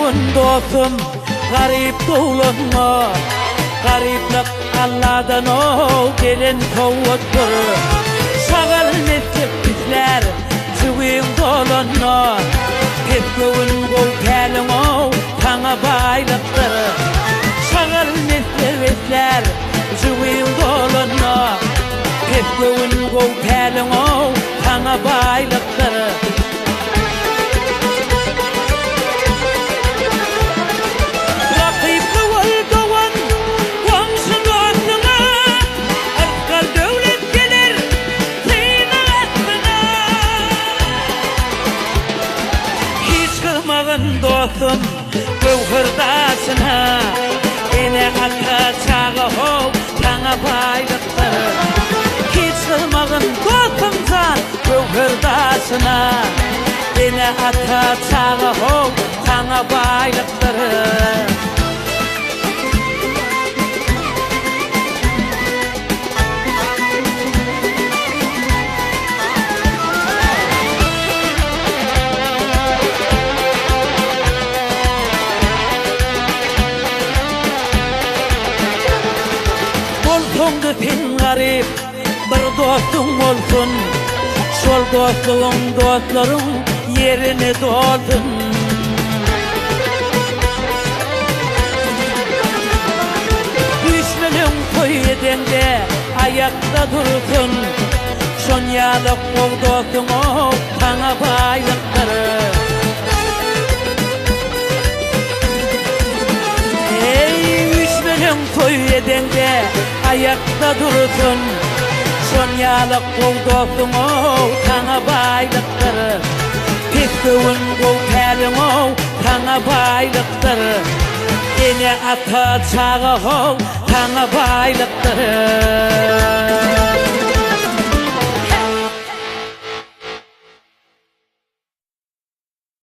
Kaçmağın dostum garip dolanma Gariplik Allah'dan o gelin kovuttur Şağal meslek bizler Cüvün dolanma Gitgövün gol telin o Tana baylıktır Şağal meslek bizler Cüvün dolanma Gitgövün gol telin o Tana baylıktır Dostum gövhırdasına Ene aka çağı hov Tana baylıktır Hiç kılmağın dostumsan gövhırdasına Ene aka çağı hov Tana baylıktır Olsun pin garip bir dostum olsun Şol dostluğun dostların yerini doldun 3 milyon toy edende ayakta dursun Şonyalık ol dostum o Tana baylıktır Ey 3 milyon toy edende ayakta dursun Şonyalık ol dostum o Tana baylıktır Gitgövün gol telin o Tana baylıktır Ene ata çağı o Tana baylıktır